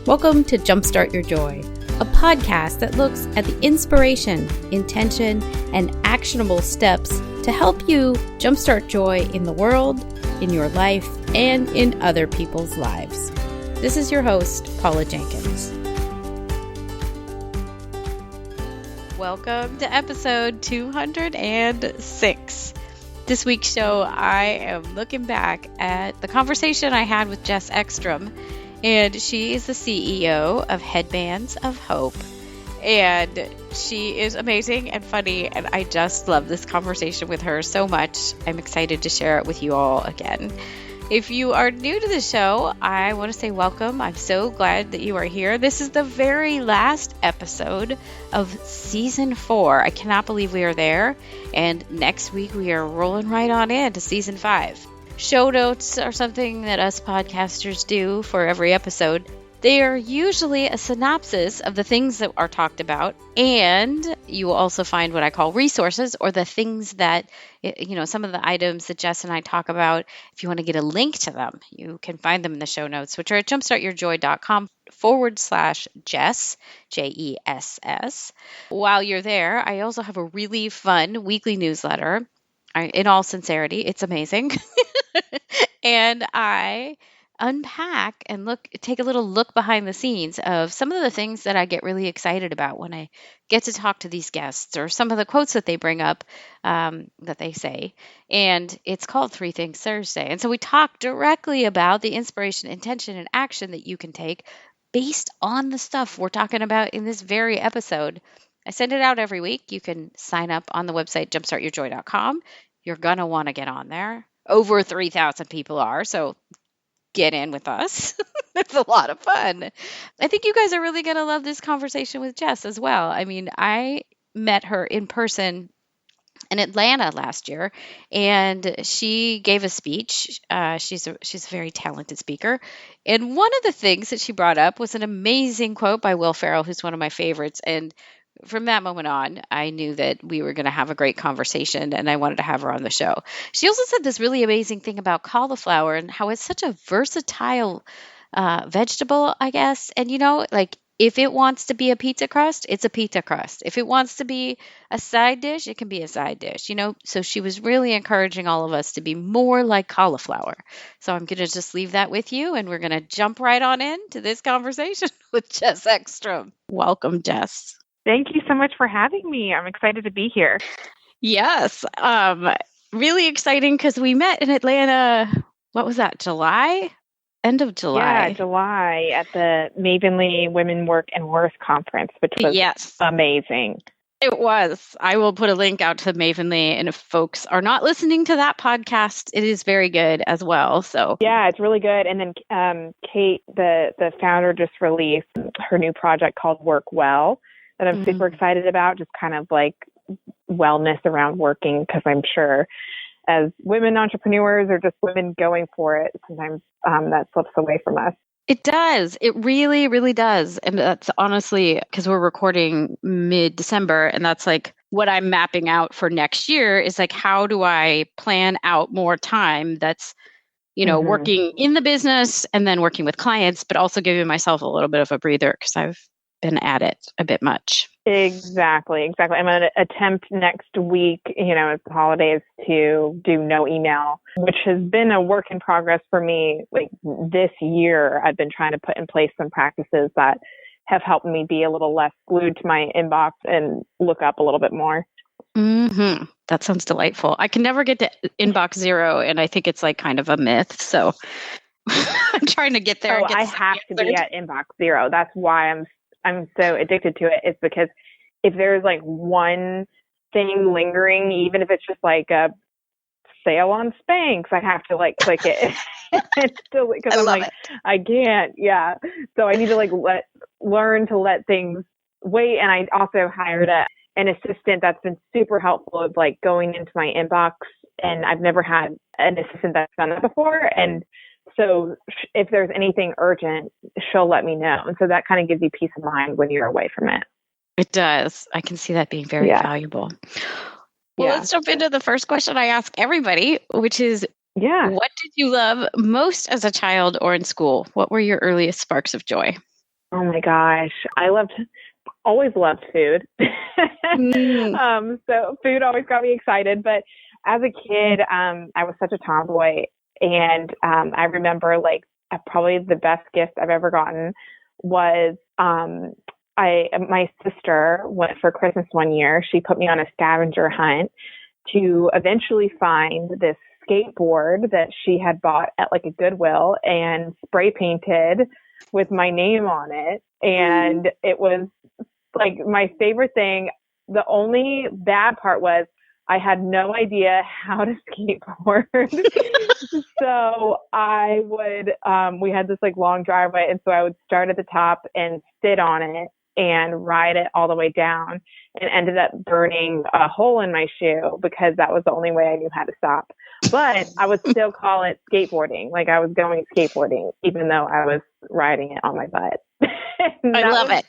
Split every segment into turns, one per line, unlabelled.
Welcome to Jumpstart Your Joy, a podcast that looks at the inspiration, intention, and actionable steps to help you jumpstart joy in the world, in your life, and in other people's lives. This is your host, Paula Jenkins. Welcome to episode 206. This week's show, I am looking back at the conversation I had with Jess Ekstrom, and she is the CEO of Headbands of Hope. And she is amazing and funny, and I just love this conversation with her so much. I'm excited to share it with you all again. If you are new to the show, I want to say welcome. I'm so glad that you are here. This is the very last episode of season 4. I cannot believe we are there. And next week we are rolling right on into season 5. Show notes are something that us podcasters do for every episode. They are usually a synopsis of the things that are talked about, and you will also find what I call resources, or the things that, some of the items that Jess and I talk about. If you want to get a link to them, you can find them in the show notes, which are at jumpstartyourjoy.com/Jess, Jess. While you're there, I also have a really fun weekly newsletter. In all sincerity, it's amazing. And I unpack and take a little look behind the scenes of some of the things that I get really excited about when I get to talk to these guests, or some of the quotes that they bring up that they say. And it's called 3 Things Thursday. And so we talk directly about the inspiration, intention, and action that you can take based on the stuff we're talking about in this very episode. I send it out every week. You can sign up on the website, jumpstartyourjoy.com. You're going to want to get on there. Over 3,000 people are, so get in with us. It's a lot of fun. I think you guys are really going to love this conversation with Jess as well. I mean, I met her in person in Atlanta last year, and she gave a speech. She's a very talented speaker. And one of the things that she brought up was an amazing quote by Will Ferrell, who's one of my favorites. And from that moment on, I knew that we were going to have a great conversation, and I wanted to have her on the show. She also said this really amazing thing about cauliflower and how it's such a versatile vegetable, I guess. And, if it wants to be a pizza crust, it's a pizza crust. If it wants to be a side dish, it can be a side dish, So she was really encouraging all of us to be more like cauliflower. So I'm going to just leave that with you, and we're going to jump right on into this conversation with Jess Ekstrom. Welcome, Jess.
Thank you so much for having me. I'm excited to be here.
Yes. Really exciting because we met in Atlanta. What was that? July? End of July.
Yeah, July at the Mavenly Women Work and Worth Conference, which was amazing.
It was. I will put a link out to Mavenly, and if folks are not listening to that podcast, it is very good as well. So
yeah, it's really good. And then Kate, the founder, just released her new project called Work Well, that I'm super excited about, just kind of like wellness around working, because I'm sure as women entrepreneurs or just women going for it, sometimes that slips away from us.
It does. It really, really does. And that's honestly, because we're recording mid-December, and that's like what I'm mapping out for next year is like, how do I plan out more time that's, working in the business and then working with clients, but also giving myself a little bit of a breather because I've been at it a bit much.
Exactly. I'm going to attempt next week, as the holidays, to do no email, which has been a work in progress for me. Like this year, I've been trying to put in place some practices that have helped me be a little less glued to my inbox and look up a little bit more.
Mm-hmm. That sounds delightful. I can never get to inbox 0, and I think it's like kind of a myth. So I'm trying to get there.
I have to be at inbox 0. That's why I'm so addicted to it. It's because if there's like one thing lingering, even if it's just like a sale on Spanx, I have to like click it. It's still because I'm like, I can't. Yeah. So I need to like learn to let things wait. And I also hired an assistant that's been super helpful of like going into my inbox, and I've never had an assistant that's done that before. And so if there's anything urgent, she'll let me know. And so that kind of gives you peace of mind when you're away from it.
It does. I can see that being very valuable. Well, let's jump into the first question I ask everybody, which is, what did you love most as a child or in school? What were your earliest sparks of joy?
Oh my gosh. Always loved food.
Mm.
So food always got me excited. But as a kid, I was such a tomboy. And I remember like probably the best gift I've ever gotten was my sister went for Christmas one year. She put me on a scavenger hunt to eventually find this skateboard that she had bought at like a Goodwill and spray painted with my name on it. And it was like my favorite thing. The only bad part was I had no idea how to skateboard. So I would, we had this like long driveway. And so I would start at the top and sit on it and ride it all the way down, and ended up burning a hole in my shoe because that was the only way I knew how to stop. But I would still call it skateboarding. Like I was going skateboarding, even though I was riding it on my butt.
I
That
love
was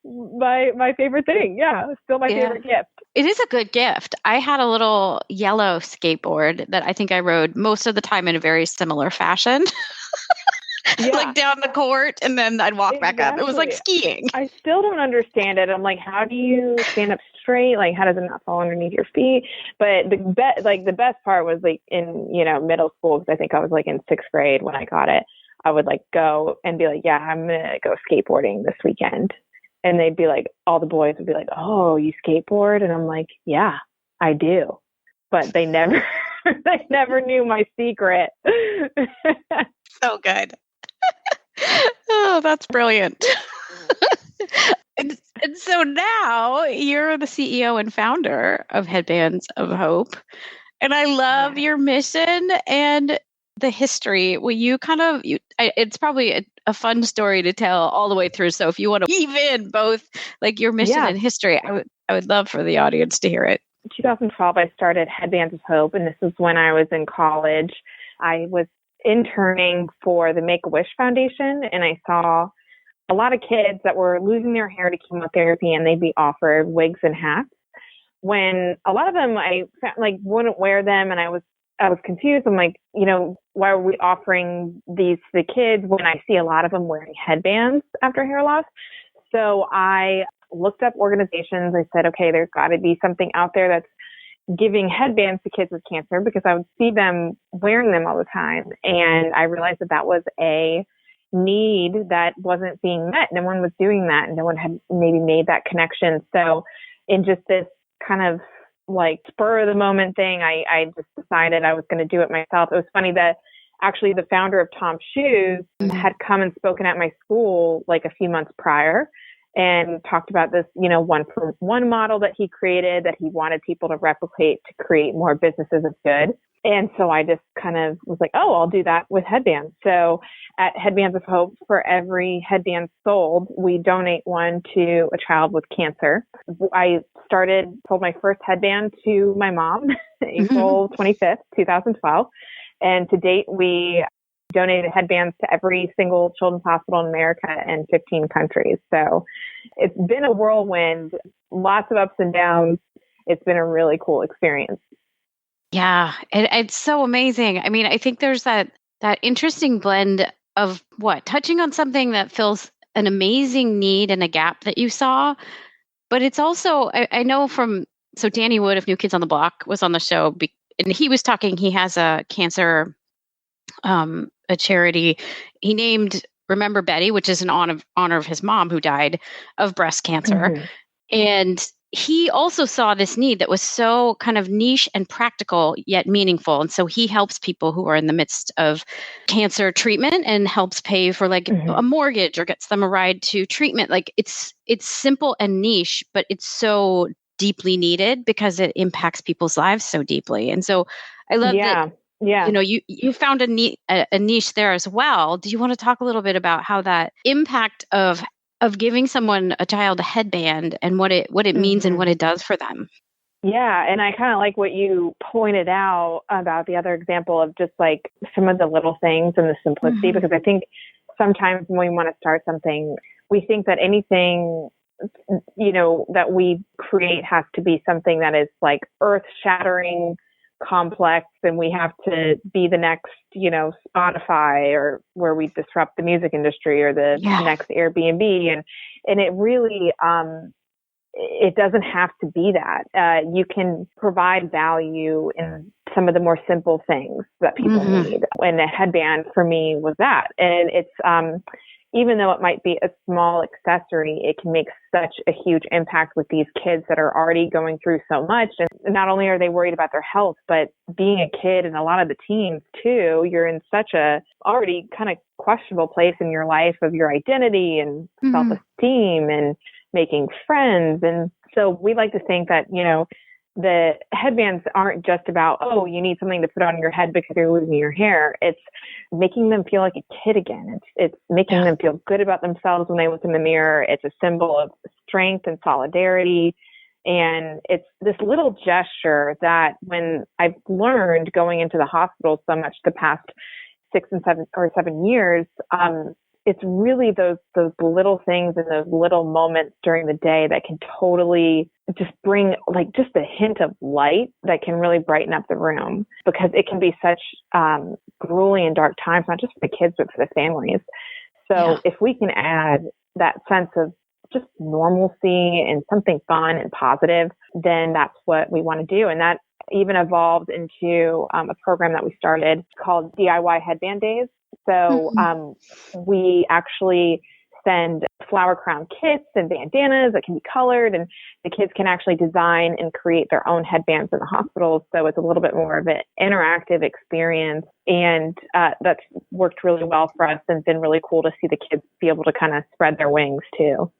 it.
my favorite thing. Yeah, still my
Yeah.
favorite gift.
It is a good gift. I had a little yellow skateboard that I think I rode most of the time in a very similar fashion,
Yeah,
like down the court, and then I'd walk back up. It was like
exactly.
skiing.
I still don't understand it. I'm like, how do you stand up straight? Like, how does it not fall underneath your feet? But the best part was like in middle school, because I think I was like in sixth grade when I got it. I would like go and be like, yeah, I'm gonna go skateboarding this weekend, and they'd be like, all the boys would be like, oh, you skateboard, and I'm like, yeah, I do, but they never they never knew my secret.
So good. Oh, that's brilliant. And so now you're the CEO and founder of Headbands of Hope. And I love
Yeah.
your mission and the history. Will you it's probably a fun story to tell all the way through. So if you want to weave in both like your mission
Yeah.
and history, I would love for the audience to hear it.
2012, I started Headbands of Hope, and this was when I was in college. I was interning for the Make-A-Wish Foundation, and I saw a lot of kids that were losing their hair to chemotherapy, and they'd be offered wigs and hats. When a lot of them, I found, like wouldn't wear them, and I was confused. I'm like, why are we offering these to the kids when I see a lot of them wearing headbands after hair loss? So I looked up organizations. I said, okay, there's got to be something out there that's giving headbands to kids with cancer, because I would see them wearing them all the time. And I realized that was a need that wasn't being met. No one was doing that. And no one had maybe made that connection. So in just this kind of like spur of the moment thing, I just decided I was going to do it myself. It was funny that actually the founder of Tom's Shoes had come and spoken at my school like a few months prior, and talked about this, one for one model that he created that he wanted people to replicate to create more businesses of good. And so I just kind of was like, oh, I'll do that with headbands. So at Headbands of Hope, for every headband sold, we donate one to a child with cancer. I sold my first headband to my mom, April 25th, 2012. And to date, we donated headbands to every single children's hospital in America and 15 countries. So it's been a whirlwind, lots of ups and downs. It's been a really cool experience.
Yeah, it's so amazing. I mean, I think there's that interesting blend of touching on something that fills an amazing need and a gap that you saw, but it's also, I know so Danny Wood of New Kids on the Block was on the show, and he was talking, he has a cancer, a charity he named Remember Betty, which is in honor of his mom who died of breast cancer.
Mm-hmm.
And he also saw this need that was so kind of niche and practical yet meaningful. And so he helps people who are in the midst of cancer treatment and helps pay for like a mortgage or gets them a ride to treatment. Like it's simple and niche, but it's so deeply needed because it impacts people's lives so deeply. And so I love that.
Yeah.
You found a niche there as well. Do you want to talk a little bit about how that impact of giving a child a headband and what it means and what it does for them?
Yeah. And I kind of like what you pointed out about the other example of just like some of the little things and the simplicity, because I think sometimes when we want to start something, we think that anything, that we create has to be something that is like earth shattering, complex and we have to be the next, Spotify, or where we disrupt the music industry, or the next Airbnb. And it really, it doesn't have to be that. You can provide value in some of the more simple things that people need. And a headband for me was that. And it's, even though it might be a small accessory, it can make such a huge impact with these kids that are already going through so much. And not only are they worried about their health, but being a kid, and a lot of the teens too, you're in such a already kind of questionable place in your life of your identity and self-esteem and making friends. And so we like to think that, the headbands aren't just about, oh, you need something to put on your head because you're losing your hair. It's making them feel like a kid again. It's making them feel good about themselves when they look in the mirror. It's a symbol of strength and solidarity. And it's this little gesture that, when I've learned going into the hospital so much the past 7 years, it's really those little things and those little moments during the day that can totally just bring just a hint of light that can really brighten up the room, because it can be such grueling and dark times, not just for the kids, but for the families. So if we can add that sense of just normalcy and something fun and positive, then that's what we want to do. And that even evolved into a program that we started called DIY Headband Days. So we actually send flower crown kits and bandanas that can be colored, and the kids can actually design and create their own headbands in the hospitals. So it's a little bit more of an interactive experience, and that's worked really well for us and been really cool to see the kids be able to kind of spread their wings too.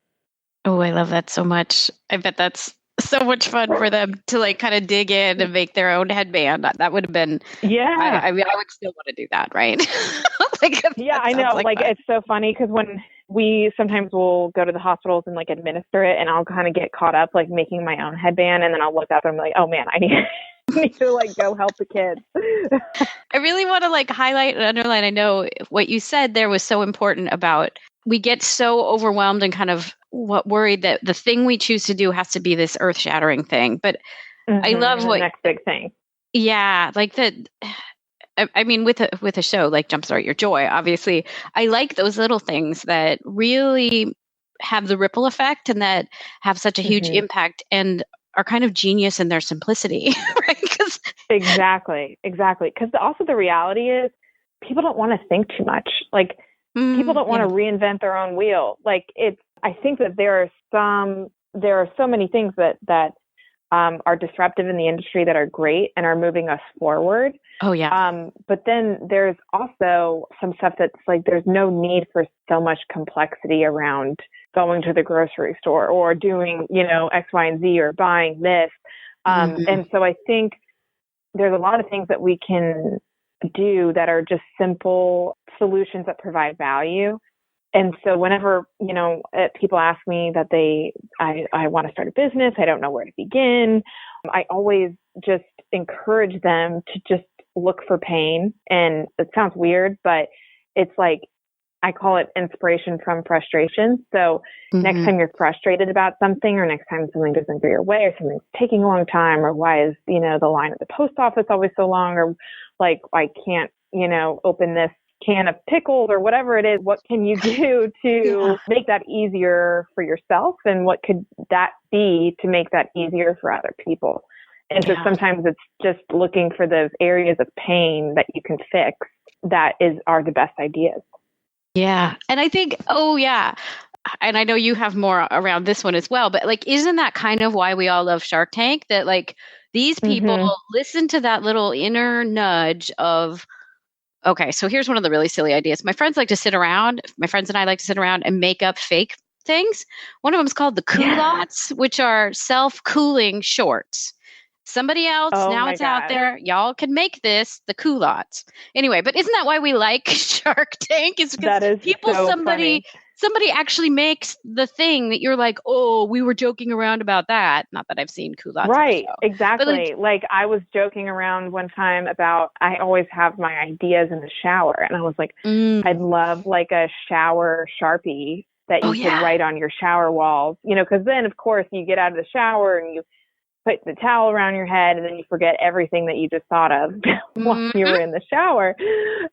Oh, I love that so much. I bet that's so much fun for them to kind of dig in and make their own headband. That would have been, I mean, I would still want to do that, right?
I know. It's so funny because when we sometimes will go to the hospitals and administer it, and I'll kind of get caught up making my own headband, and then I'll look up and I'm like, oh man, I need to go help the kids.
I really want to highlight and underline. I know what you said there was so important about, we get so overwhelmed and kind of worried that the thing we choose to do has to be this earth-shattering thing. But I love
the next big thing.
Yeah, I mean, with a show like Jumpstart Your Joy, obviously, I like those little things that really have the ripple effect and that have such a huge impact and are kind of genius in their simplicity, right?
Exactly. Because also the reality is, people don't want to think too much. People don't want to reinvent their own wheel. I think that there are so many things that are disruptive in the industry that are great and are moving us forward.
Oh yeah.
But then there's also some stuff that's there's no need for so much complexity around going to the grocery store or doing, X, Y, and Z, or buying this. And so I think there's a lot of things that we can do that are just simple solutions that provide value. And so whenever, people ask me that I want to start a business, I don't know where to begin, I always just encourage them to just look for pain. And it sounds weird, but it's I call it inspiration from frustration. So next time you're frustrated about something, or next time something doesn't go your way, or something's taking a long time, or why is, the line at the post office always so long, or I can't, open this can of pickles, or whatever it is, what can you do to make that easier for yourself? And what could that be to make that easier for other people? And so sometimes it's just looking for those areas of pain that you can fix that are the best ideas.
Yeah. And I think, and I know you have more around this one as well, but isn't that kind of why we all love Shark Tank? That these people listen to that little inner nudge of, okay, so here's one of the really silly ideas. My friends and I like to sit around and make up fake things. One of them is called the culottes, which are self-cooling shorts. Somebody else, now it's out there. Y'all can make this, the culottes. Anyway, but isn't that why we like Shark Tank? Is because somebody actually makes the thing that you're like, oh, we were joking around about that. Not that I've seen culottes.
Right, exactly. But I was joking around one time about, I always have my ideas in the shower. And I was like, I'd love a shower Sharpie that you could write on your shower walls, because then of course you get out of the shower and you put the towel around your head, and then you forget everything that you just thought of while you were in the shower.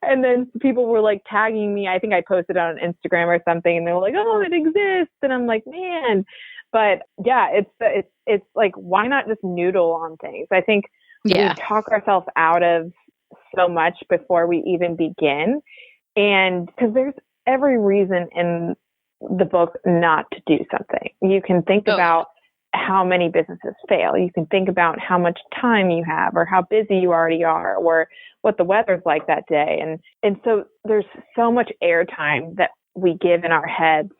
And then people were like tagging me. I think I posted on Instagram or something, and they were like, "Oh, it exists." And I'm like, man. But yeah, it's like, why not just noodle on things? I think we talk ourselves out of so much before we even begin. And because there's every reason in the book not to do something. You can think about how many businesses fail. You can think about how much time you have, or how busy you already are, or what the weather's like that day. And so there's so much airtime that we give in our heads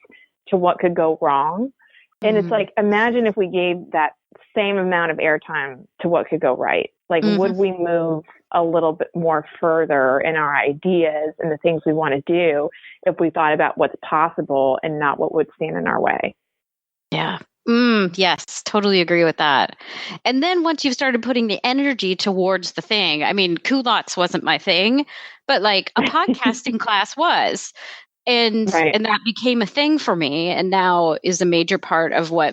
to what could go wrong. And it's like, imagine if we gave that same amount of airtime to what could go right. Like, would we move a little bit more further in our ideas and the things we want to do if we thought about what's possible and not what would stand in our way?
Yeah. Yes, totally agree with that. And then once you've started putting the energy towards the thing, I mean, culottes wasn't my thing, but like a podcasting class was. And that became a thing for me, and now is a major part of what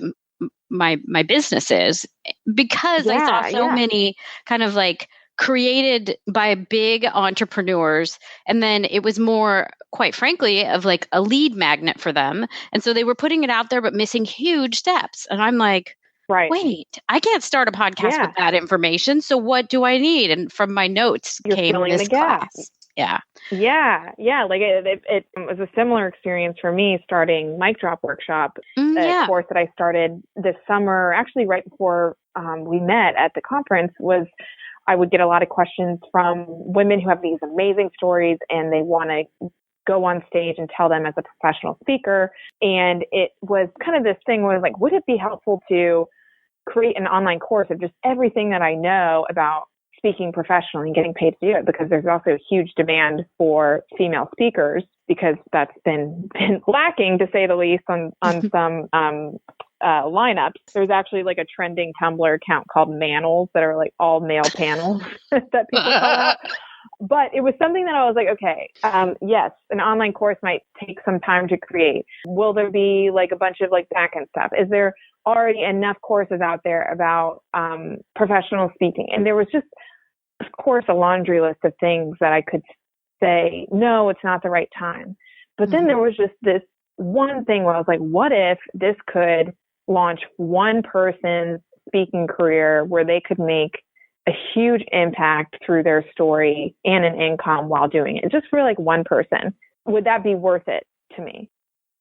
my business is, because I saw so many kind of like created by big entrepreneurs, and then it was more, quite frankly, of like a lead magnet for them, and so they were putting it out there but missing huge steps. And I'm like, wait, I can't start a podcast with that information, so what do I need? And from my notes came this class.
Like it was a similar experience for me starting Mic Drop Workshop, a course that I started this summer, actually right before we met at the conference. Was I would get a lot of questions from women who have these amazing stories and they want to go on stage and tell them as a professional speaker. And it was kind of this thing where like, would it be helpful to create an online course of just everything that I know about speaking professionally and getting paid to do it? Because there's also a huge demand for female speakers, because that's been lacking, to say the least, on some lineups. There's actually like a trending Tumblr account called Manels that are like all male panels that people call out. But it was something that I was like, okay, yes, an online course might take some time to create. Will there be like a bunch of like back-end stuff? Is there already enough courses out there about professional speaking? And there was just, of course, a laundry list of things that I could say, no, it's not the right time. But then there was just this one thing where I was like, what if this could launch one person's speaking career where they could make a huge impact through their story and an income while doing it, just for like one person? Would that be worth it to me?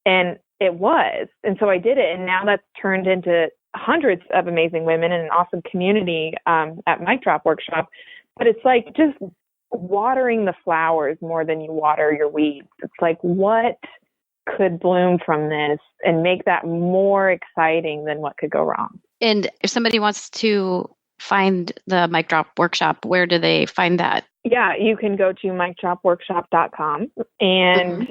And it was. And so I did it. And now that's turned into hundreds of amazing women and an awesome community at Mic Drop Workshop. But it's like just watering the flowers more than you water your weeds. It's like, what could bloom from this and make that more exciting than what could go wrong?
And if somebody wants to find the Mic Drop Workshop, where do they find that?
Yeah, you can go to micdropworkshop.com and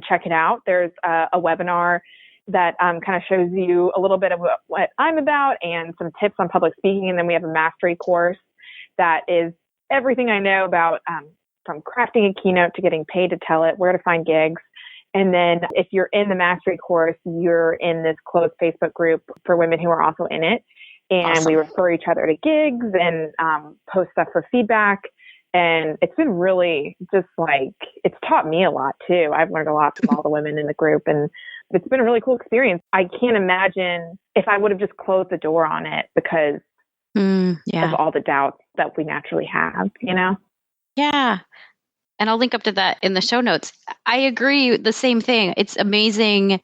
check it out. There's a webinar that kind of shows you a little bit of what I'm about and some tips on public speaking. And then we have a mastery course that is everything I know about from crafting a keynote to getting paid to tell it, where to find gigs. And then if you're in the mastery course, you're in this closed Facebook group for women who are also in it. And we refer each other to gigs and post stuff for feedback. And it's been really just like, it's taught me a lot too. I've learned a lot from all the women in the group, and it's been a really cool experience. I can't imagine if I would have just closed the door on it because of all the doubts that we naturally have, you know?
Yeah. And I'll link up to that in the show notes. I agree. The same thing. It's amazing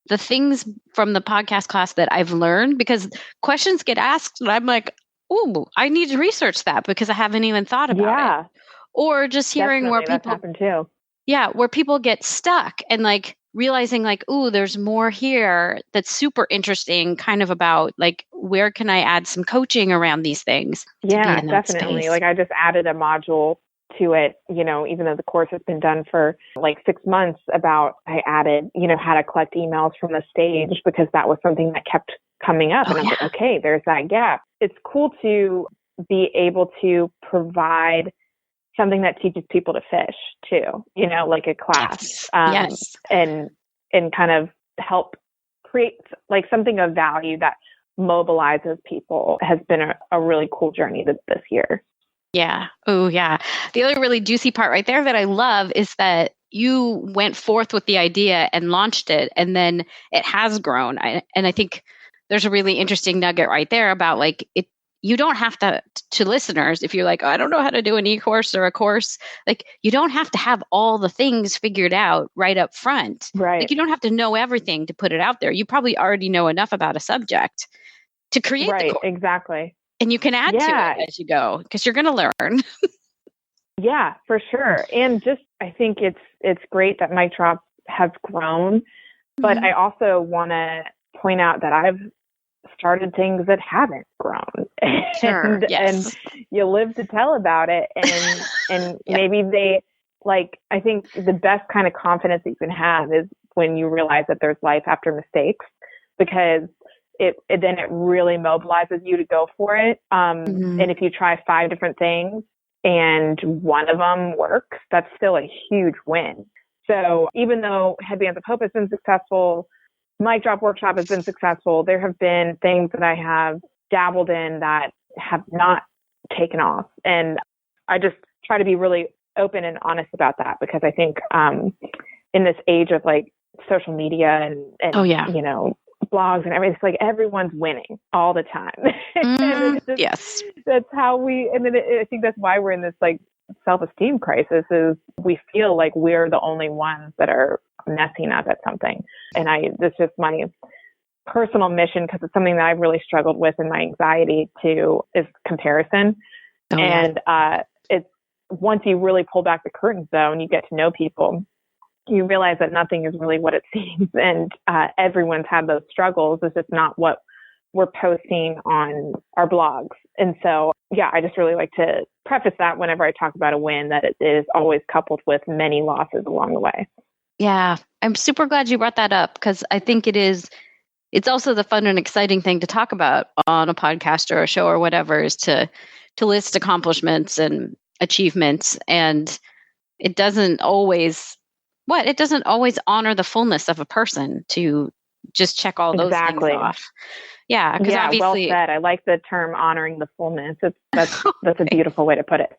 the things from the podcast class that I've learned, because questions get asked and I'm like, oh, I need to research that because I haven't even thought about it. Or just hearing where people,
that's happened too.
Yeah, where people get stuck and like realizing like, ooh, there's more here that's super interesting, kind of about like, where can I add some coaching around these things?
Yeah, definitely. Like I just added a module to it, you know, even though the course has been done for like 6 months, I added, you know, how to collect emails from the stage, because that was something that kept coming up. And I was like, okay, there's that gap. It's cool to be able to provide something that teaches people to fish too, you know, like a class, and kind of help create like something of value that mobilizes people has been a really cool journey this year.
Yeah. Oh, yeah. The other really juicy part right there that I love is that you went forth with the idea and launched it, and then it has grown. And I think there's a really interesting nugget right there about like it. You don't have to listeners, if you're like, oh, I don't know how to do an e-course or a course, like you don't have to have all the things figured out right up front.
Right.
Like you don't have to know everything to put it out there. You probably already know enough about a subject to create the course.
Exactly.
And you can add to it as you go because you're going to learn.
Yeah, for sure. And just, I think it's great that Mic Drop has grown, but I also want to point out that I've started things that haven't grown.
Sure.
And you live to tell about it. And maybe they, like, I think the best kind of confidence that you can have is when you realize that there's life after mistakes, because then it really mobilizes you to go for it. And if you try 5 different things and one of them works, that's still a huge win. So even though Headbands of Hope has been successful, Mic Drop Workshop has been successful, there have been things that I have dabbled in that have not taken off. And I just try to be really open and honest about that, because I think in this age of like social media and you know, blogs and everything, it's like everyone's winning all the time.
Yes.
That's how I think that's why we're in this like self-esteem crisis, is we feel like we're the only ones that are messing up at something. And that's just my personal mission, because it's something that I've really struggled with in my anxiety too, is comparison. And it's, once you really pull back the curtains though, and you get to know people, you realize that nothing is really what it seems. And everyone's had those struggles. It's just not what we're posting on our blogs. And so, yeah, I just really like to preface that whenever I talk about a win, that it is always coupled with many losses along the way.
Yeah, I'm super glad you brought that up, because I think it's also the fun and exciting thing to talk about on a podcast or a show or whatever, is to list accomplishments and achievements. And it doesn't always honor the fullness of a person to just check all those things off. Yeah, because obviously,
well said. I like the term honoring the fullness. That's a beautiful way to put it.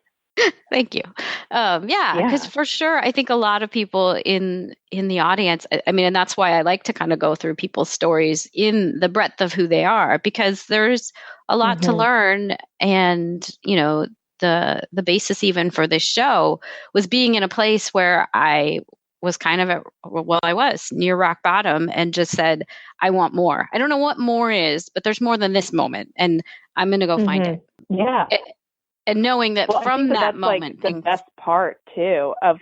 Thank you. Because for sure, I think a lot of people in the audience, I mean, and that's why I like to kind of go through people's stories in the breadth of who they are, because there's a lot to learn. And, you know, the basis even for this show was being in a place where I was kind of I was near rock bottom and just said, I want more. I don't know what more is, but there's more than this moment, and I'm going to go find it.
Yeah.
And knowing that from that moment,
like the best part too of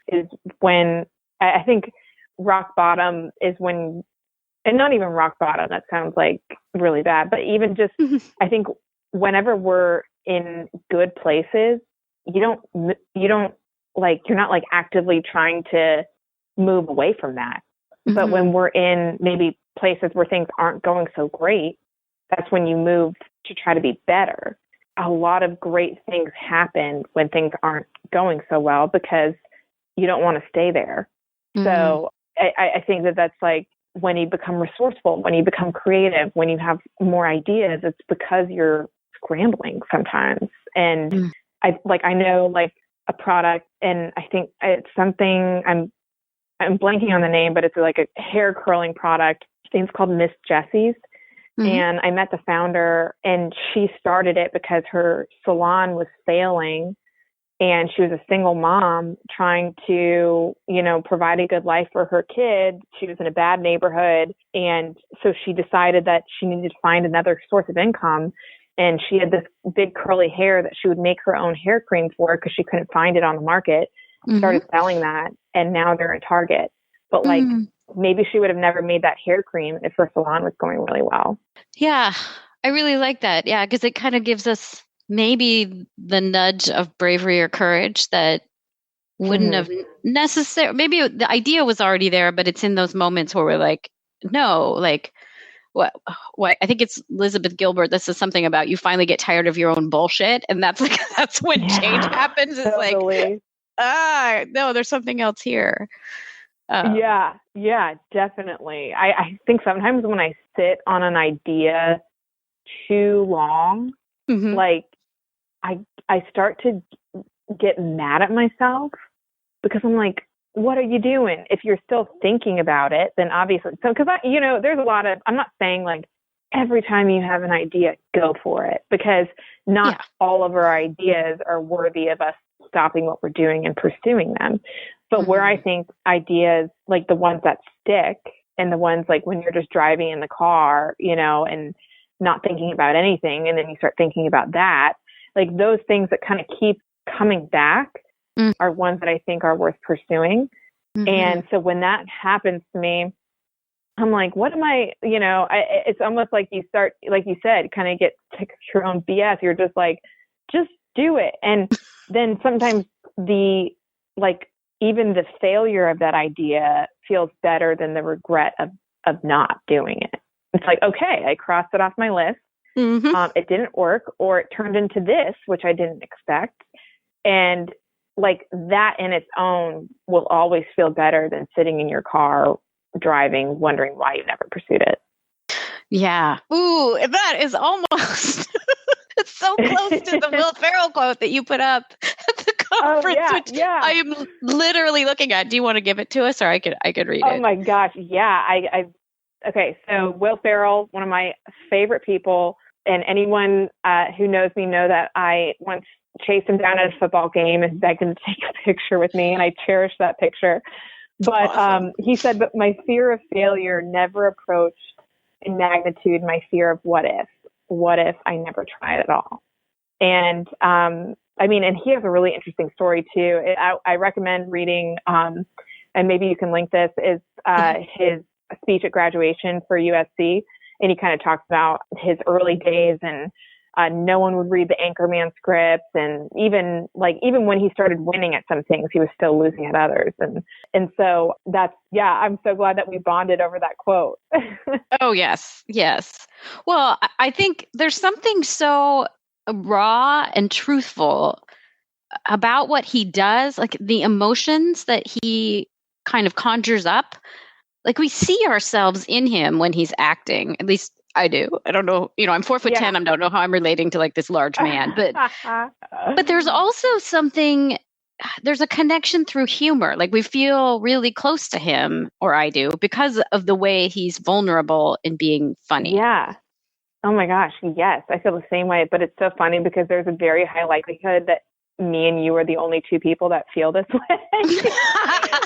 is when I think rock bottom is when, and not even rock bottom, that sounds like really bad, but even just, I think whenever we're in good places, you don't like, you're not like actively trying to move away from that. But when we're in maybe places where things aren't going so great, that's when you move to try to be better. A lot of great things happen when things aren't going so well, because you don't want to stay there. So I think that's like when you become resourceful, when you become creative, when you have more ideas, it's because you're scrambling sometimes. And I know like a product, and I think it's something, I'm blanking on the name, but it's like a hair curling product. I think it's called Miss Jessie's. And I met the founder, and she started it because her salon was failing, and she was a single mom trying to, you know, provide a good life for her kid. She was in a bad neighborhood. And so she decided that she needed to find another source of income. And she had this big curly hair that she would make her own hair cream for, because she couldn't find it on the market. Started selling that, and now they're at Target. But like, maybe she would have never made that hair cream if her salon was going really well. Yeah,
I really like that. Yeah, because it kind of gives us maybe the nudge of bravery or courage that wouldn't have necessarily, maybe the idea was already there, but it's in those moments where we're like, no, like, what I think it's Elizabeth Gilbert. This is something about you finally get tired of your own bullshit. And that's when change happens. It's
totally.
Like, no, there's something else here.
Yeah, definitely. I think sometimes when I sit on an idea too long,
Mm-hmm.
like I start to get mad at myself because I'm like, what are you doing? If you're still thinking about it, then obviously, so, because there's a lot of, I'm not saying like every time you have an idea, go for it, because not all of our ideas are worthy of us stopping what we're doing and pursuing them. But where I think ideas, like the ones that stick and the ones like when you're just driving in the car, and not thinking about anything, and then you start thinking about that, like those things that kind of keep coming back are ones that I think are worth pursuing. And so when that happens to me, I'm like, what am I, it's almost like you start, like you said, kind of get sick of your own BS. You're just like, just do it. And then sometimes even the failure of that idea feels better than the regret of not doing it. It's like, okay, I crossed it off my list. It didn't work, or it turned into this, which I didn't expect. And like that in its own will always feel better than sitting in your car driving, wondering why you never pursued it.
Yeah. Ooh, that is almost it's so close to the Will Ferrell quote that you put up at the conference, which I am literally looking at. Do you want to give it to us, or I could read it?
Oh my gosh, yeah. Okay, so Will Ferrell, one of my favorite people, and anyone who knows me know that I once chased him down at a football game and begged him to take a picture with me, and I cherish that picture. But awesome. He said, but my fear of failure never approached in magnitude my fear of what if I never tried at all. And and he has a really interesting story too. I recommend reading, and maybe you can link this, is his speech at graduation for USC. And he kind of talks about his early days, and no one would read the Anchorman scripts. And even when he started winning at some things, he was still losing at others. And so I'm so glad that we bonded over that quote.
Oh, yes. Yes. Well, I think there's something so raw and truthful about what he does, like the emotions that he kind of conjures up. Like we see ourselves in him when he's acting. At least I do. I don't know. I'm 4'10". I don't know how I'm relating to like this large man, but there's also something. There's a connection through humor. Like we feel really close to him, or I do, because of the way he's vulnerable in being funny.
Yeah. Oh my gosh. Yes, I feel the same way. But it's so funny because there's a very high likelihood that me and you are the only two people that feel this way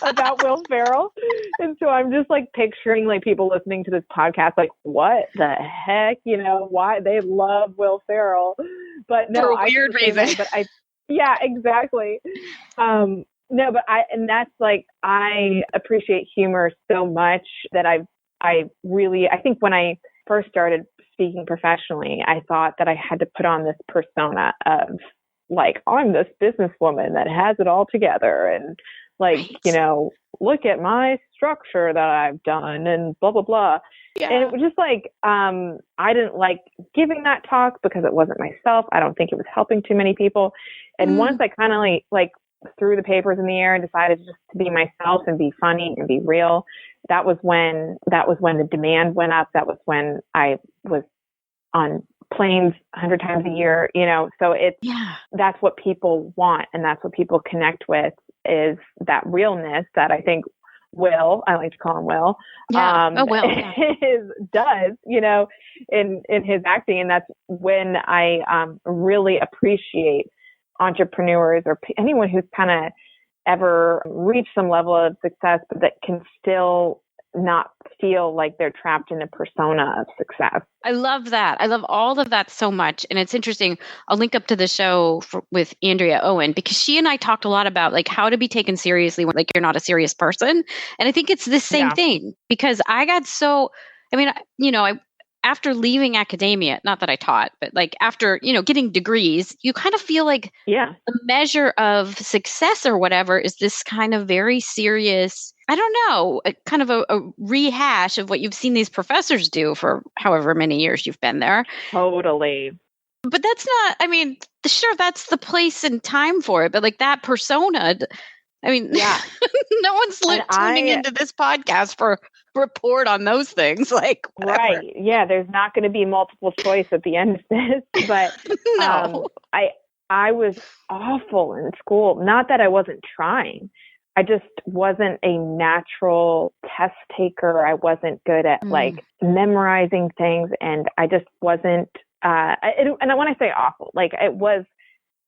about Will Ferrell. And so I'm just like picturing like people listening to this podcast, like, what the heck? Why they love Will Ferrell. But no,
for a weird reason.
Yeah, exactly. No, but that's like, I appreciate humor so much that I think when I first started speaking professionally, I thought that I had to put on this persona of like, I'm this businesswoman that has it all together, and like, right. Look at my structure that I've done and blah, blah, blah. Yeah. And it was just like, I didn't like giving that talk because it wasn't myself. I don't think it was helping too many people. And once I kind of like threw the papers in the air and decided just to be myself and be funny and be real, that was when the demand went up. That was when I was on planes 100 times a year, so that's what people want. And that's what people connect with, is that realness that I think Will, I like to call him Will, does, in his acting. And that's when I really appreciate entrepreneurs or anyone who's kind of ever reached some level of success, but that can still not feel like they're trapped in a persona of success.
I love that. I love all of that so much. And it's interesting. I'll link up to the show with Andrea Owen, because she and I talked a lot about like how to be taken seriously when like you're not a serious person. And I think it's the same thing, because I got after leaving academia, not that I taught, but like after, getting degrees, you kind of feel like the measure of success or whatever is this kind of very serious, I don't know, kind of a rehash of what you've seen these professors do for however many years you've been there.
Totally.
But that's not, sure, that's the place and time for it. But like that persona, I mean,
Yeah.
no one's tuning into this podcast for report on those things. Like, whatever.
Right. Yeah. There's not going to be multiple choice at the end of this, but
no.
I was awful in school. Not that I wasn't trying. I just wasn't a natural test taker. I wasn't good at like memorizing things, and I just wasn't. And when I say awful, like it was,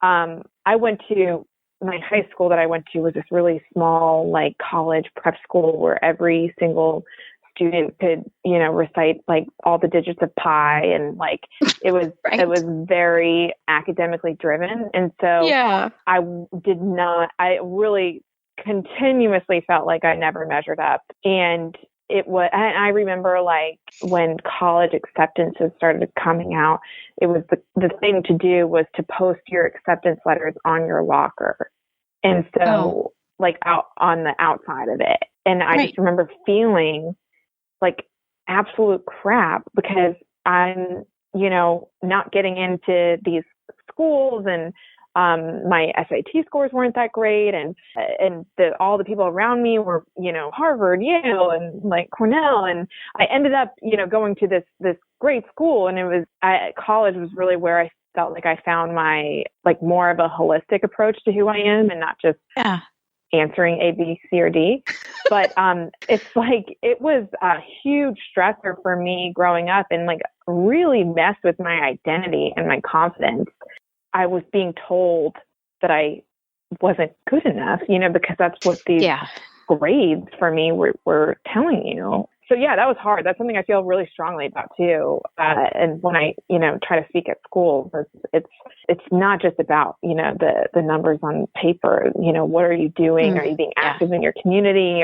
I went to my high school that I went to was this really small, like college prep school where every single student could, recite like all the digits of pi, and like it was
right.
it was very academically driven. And so I really continuously felt like I never measured up. And I remember like when college acceptances started coming out, it was the thing to do was to post your acceptance letters on your locker. And so like out on the outside of it. And I just remember feeling like absolute crap because I'm, not getting into these schools, and my SAT scores weren't that great, and all the people around me were, Harvard, Yale, and like Cornell, and I ended up, going to this great school, and college was really where I felt like I found my like more of a holistic approach to who I am, and not just answering A, B, C, or D. But it's like it was a huge stressor for me growing up, and like really messed with my identity and my confidence. I was being told that I wasn't good enough, because that's what these grades for me were telling you. So yeah, that was hard. That's something I feel really strongly about too. And when I, try to speak at schools, it's not just about, the numbers on paper. What are you doing? Are you being active in your community?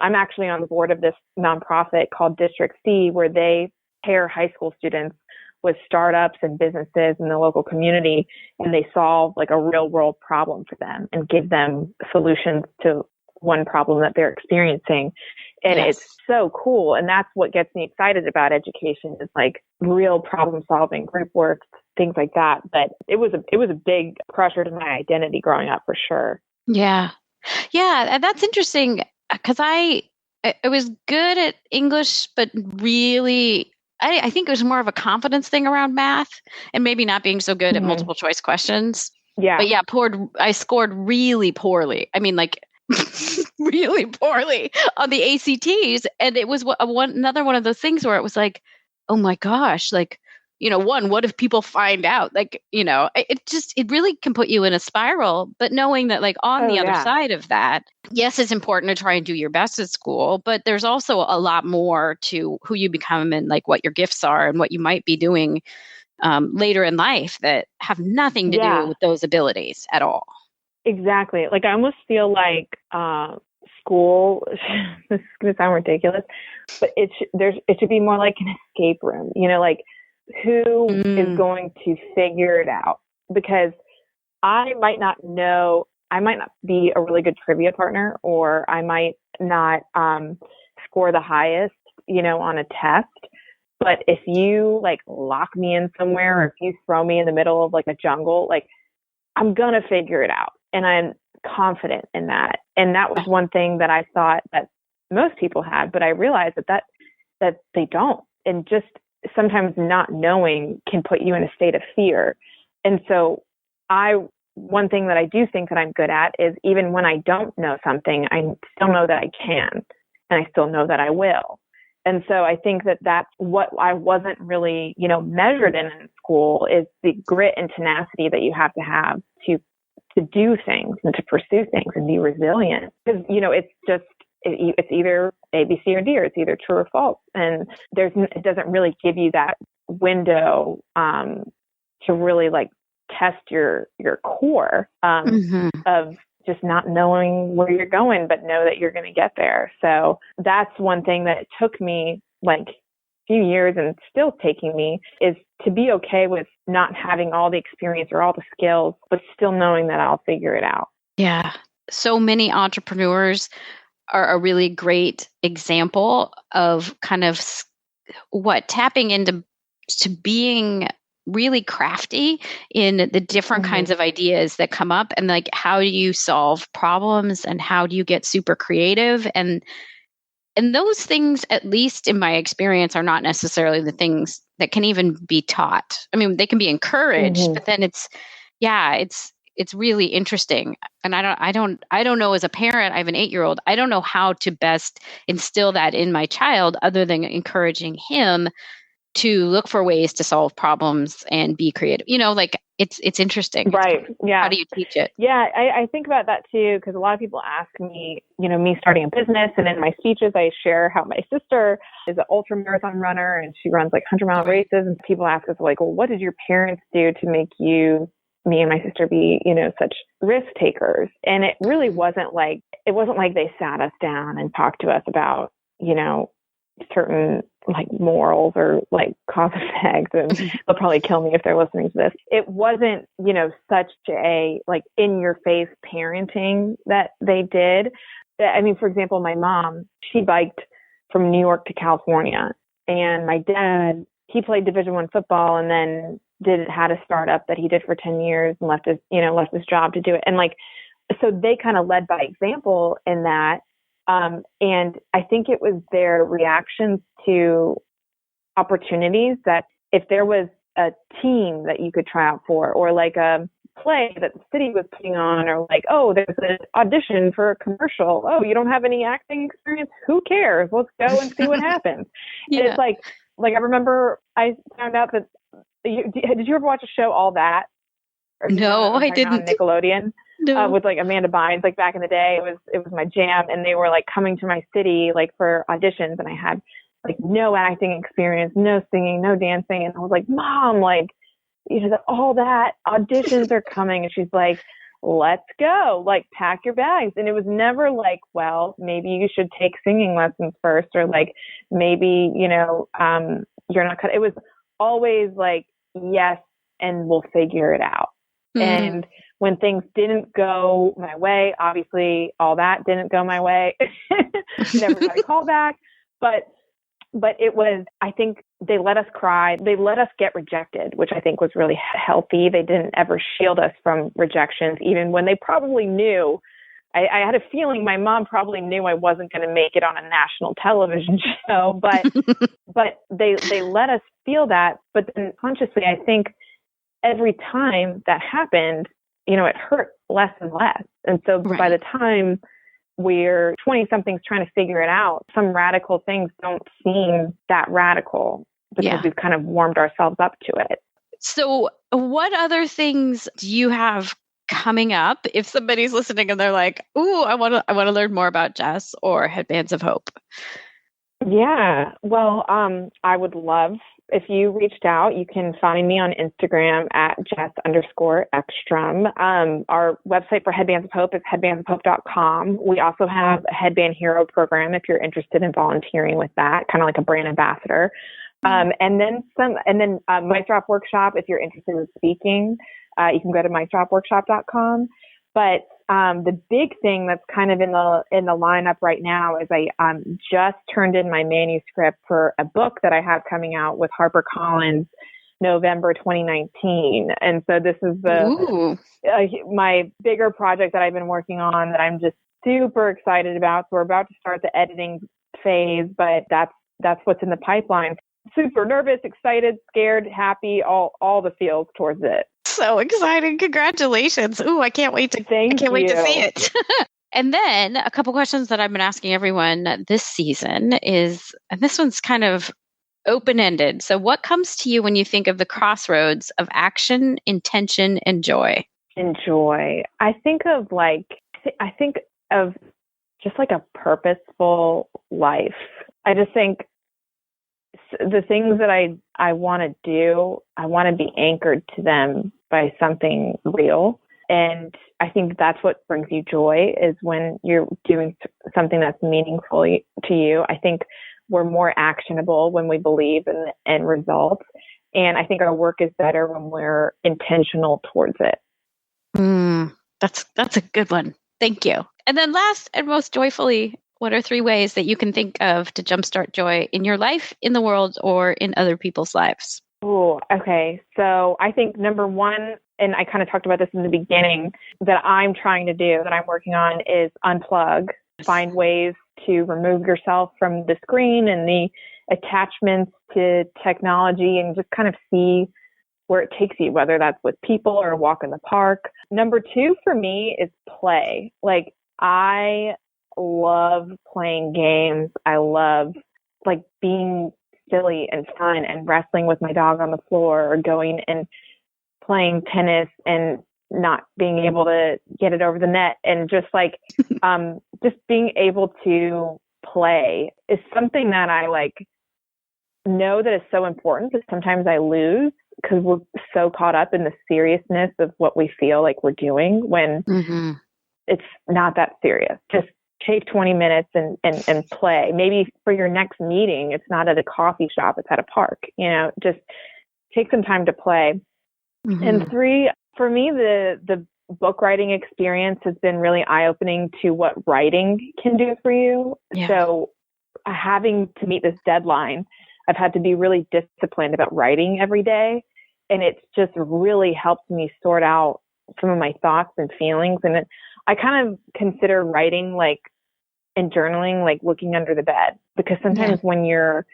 I'm actually on the board of this nonprofit called District C, where they pair high school students with startups and businesses in the local community, and they solve like a real world problem for them and give them solutions to one problem that they're experiencing. And it's so cool. And that's what gets me excited about education, is like real problem solving, group work, things like that. But it was a big pressure to my identity growing up, for sure.
Yeah. Yeah. And that's interesting because I was good at English, but really, I think it was more of a confidence thing around math, and maybe not being so good at multiple choice questions. Yeah. But yeah, I scored really poorly. I mean, like really poorly on the ACTs. And it was another one of those things where it was like, oh my gosh, like, what if people find out? Like, it really can put you in a spiral. But knowing that like on the other side of that, yes, it's important to try and do your best at school, but there's also a lot more to who you become and like what your gifts are and what you might be doing later in life that have nothing to do with those abilities at all.
Exactly. Like I almost feel like school, this is going to sound ridiculous, but it should be more like an escape room, like who is going to figure it out? Because I might not be a really good trivia partner, or I might not score the highest, on a test. But if you like lock me in somewhere, or if you throw me in the middle of like a jungle, like I'm going to figure it out. And I'm confident in that. And that was one thing that I thought that most people had, but I realized that they don't. And just sometimes not knowing can put you in a state of fear. And so one thing that I do think that I'm good at is even when I don't know something, I still know that I can, and I still know that I will. And so I think that that's what I wasn't really, measured in school, is the grit and tenacity that you have to do things and to pursue things and be resilient. Because, it's either A, B, C, or D, or it's either true or false. And it doesn't really give you that window to really like test your core of just not knowing where you're going, but know that you're going to get there. So that's one thing that it took me like a few years, and still taking me, is to be okay with not having all the experience or all the skills, but still knowing that I'll figure it out.
Yeah. So many entrepreneurs are a really great example of kind of tapping into being really crafty in the different kinds of ideas that come up, and like how do you solve problems and how do you get super creative, and those things, at least in my experience, are not necessarily the things that can even be taught. I mean, they can be encouraged, but then it's really interesting. And I don't know, as a parent, I have an 8-year-old, I don't know how to best instill that in my child other than encouraging him to look for ways to solve problems and be creative. Like it's interesting.
Right. Yeah.
How do you teach it?
Yeah, I think about that too, because a lot of people ask me, me starting a business, and in my speeches, I share how my sister is an ultra marathon runner and she runs like 100-mile races. And people ask us like, well, what did your parents do to make me and my sister be, such risk takers? And it really wasn't like they sat us down and talked to us about, certain like morals or like cause effects, and they'll probably kill me if they're listening to this. It wasn't, such a like in your face parenting that they did. I mean, for example, my mom, she biked from New York to California, and my dad, he played Division I football and then had a startup that he did for 10 years and left his job to do it. And like, so they kind of led by example in that. And I think it was their reactions to opportunities, that if there was a team that you could try out for, or like a play that the city was putting on, or like, oh, there's an audition for a commercial. Oh, you don't have any acting experience? Who cares? Let's go and see what happens. Yeah. And it's like I remember I found out that, did you ever watch a show, All That?
No, I didn't.
On Nickelodeon. No. With like Amanda Bynes, like back in the day, it was my jam, and they were like coming to my city like for auditions, and I had like no acting experience, no singing, no dancing, and I was like, Mom, like, All That auditions are coming, and she's like, let's go, like pack your bags. And it was never like, well, maybe you should take singing lessons first, or like maybe you're not cut. It was always like, yes, and we'll figure it out. And when things didn't go my way, obviously All That didn't go my way. Never got a call back. But it was, I think they let us cry. They let us get rejected, which I think was really healthy. They didn't ever shield us from rejections, even when they probably knew. I had a feeling my mom probably knew I wasn't going to make it on a national television show, but they let us feel that. But then consciously, I think every time that happened, it hurt less and less. And so by the time we're 20-somethings trying to figure it out, some radical things don't seem that radical because we've kind of warmed ourselves up to it.
So what other things do you have coming up if somebody's listening and they're like, ooh, I want to learn more about Jess or Headbands of Hope?
Yeah. Well, I would love if you reached out. You can find me on Instagram at Jess_Ekstrom. Our website for Headbands of Hope is headbandsofhope.com. We also have a Headband Hero program if you're interested in volunteering with that, kind of like a brand ambassador. And then Mic Drop Workshop, if you're interested in speaking, you can go to micdropworkshop.com. But the big thing that's kind of in the lineup right now is I just turned in my manuscript for a book that I have coming out with HarperCollins November 2019. And so this is my bigger project that I've been working on that I'm just super excited about. So we're about to start the editing phase, but that's what's in the pipeline. Super nervous, excited, scared, happy, all the feels towards it.
So exciting. Congratulations. Ooh, I can't wait to wait to see it. And then a couple questions that I've been asking everyone this season is, and this one's kind of open-ended. So what comes to you when you think of the crossroads of action, intention, and joy?
And joy. I think of just like a purposeful life. I just think the things that I want to do, I want to be anchored to them by something real. And I think that's what brings you joy, is when you're doing something that's meaningful to you. I think we're more actionable when we believe in the end results. And I think our work is better when we're intentional towards it.
That's a good one. Thank you. And then last and most joyfully, what are 3 ways that you can think of to jumpstart joy in your life, in the world, or in other people's lives?
Oh, okay. So I think number one, and I kind of talked about this in the beginning, that I'm trying to do, that I'm working on, is unplug, find ways to remove yourself from the screen and the attachments to technology and just kind of see where it takes you, whether that's with people or a walk in the park. Number two for me is play. Like, I love playing games. I love like being silly and fun and wrestling with my dog on the floor, or going and playing tennis and not being able to get it over the net, and just like just being able to play is something that I like know that is so important, but sometimes I lose because we're so caught up in the seriousness of what we feel like we're doing when it's not that serious. Just take 20 minutes and play. Maybe for your next meeting, it's not at a coffee shop, it's at a park, just take some time to play. And three, for me, the book writing experience has been really eye-opening to what writing can do for you. Yeah. So having to meet this deadline, I've had to be really disciplined about writing every day. And it's just really helped me sort out some of my thoughts and feelings. And I kind of consider writing and journaling like looking under the bed, because sometimes when you're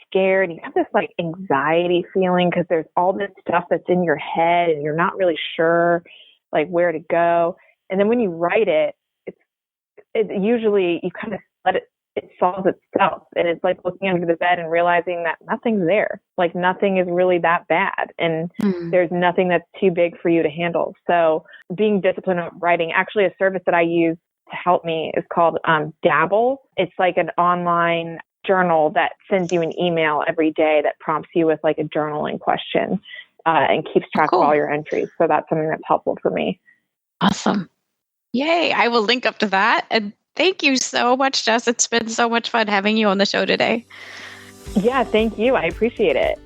scared, you have this like anxiety feeling because there's all this stuff that's in your head and you're not really sure like where to go. And then when you write it, it usually you kind of let it solves itself. And it's like looking under the bed and realizing that nothing's there. Like nothing is really that bad. And there's nothing that's too big for you to handle. So being disciplined on writing, actually a service that I use to help me is called Dabble. It's like an online journal that sends you an email every day that prompts you with like a journaling question and keeps track of all your entries. So that's something that's helpful for me.
Awesome. Yay. I will link up to that. And thank you so much, Jess. It's been so much fun having you on the show today.
Yeah, thank you. I appreciate it.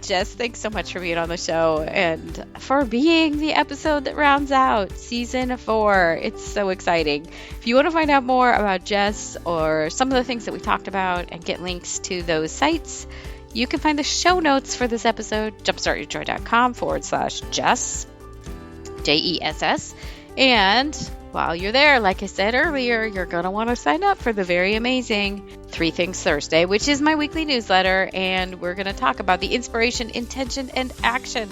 Jess, thanks so much for being on the show and for being the episode that rounds out season 4. It's so exciting. If you want to find out more about Jess or some of the things that we talked about and get links to those sites, you can find the show notes for this episode, jumpstartyourjoy.com/Jess, JESS. And while you're there, like I said earlier, you're going to want to sign up for the very amazing 3 Things Thursday, which is my weekly newsletter. And we're going to talk about the inspiration, intention, and action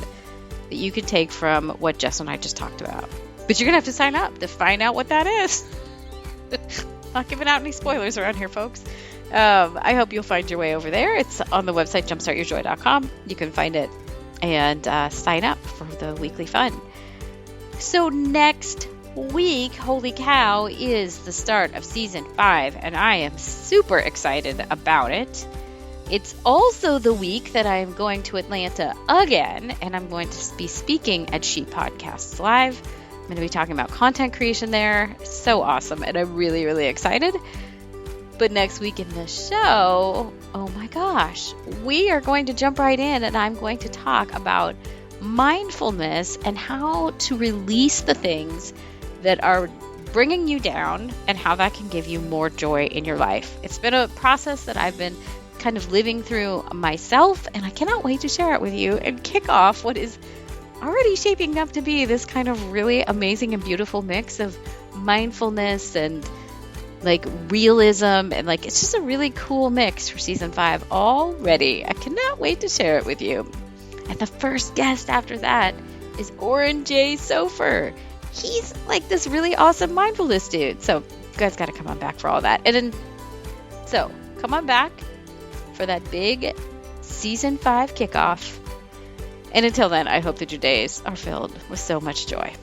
that you can take from what Jess and I just talked about. But you're going to have to sign up to find out what that is. Not giving out any spoilers around here, folks. I hope you'll find your way over there. It's on the website, jumpstartyourjoy.com. You can find it and sign up for the weekly fun. So next week, holy cow, is the start of season 5, and I am super excited about it. It's also the week that I am going to Atlanta again, and I'm going to be speaking at She Podcasts Live. I'm going to be talking about content creation there. So awesome, and I'm really, really excited. But next week in the show, oh my gosh, we are going to jump right in, and I'm going to talk about mindfulness and how to release the things that are bringing you down and how that can give you more joy in your life. It's been a process that I've been kind of living through myself, and I cannot wait to share it with you and kick off what is already shaping up to be this kind of really amazing and beautiful mix of mindfulness and like realism, and like it's just a really cool mix for season 5 already. I cannot wait to share it with you. And the first guest after that is Oren J. Sofer. He's like this really awesome mindfulness dude. So you guys got to come on back for all that. And then, so come on back for that big season 5 kickoff. And until then, I hope that your days are filled with so much joy.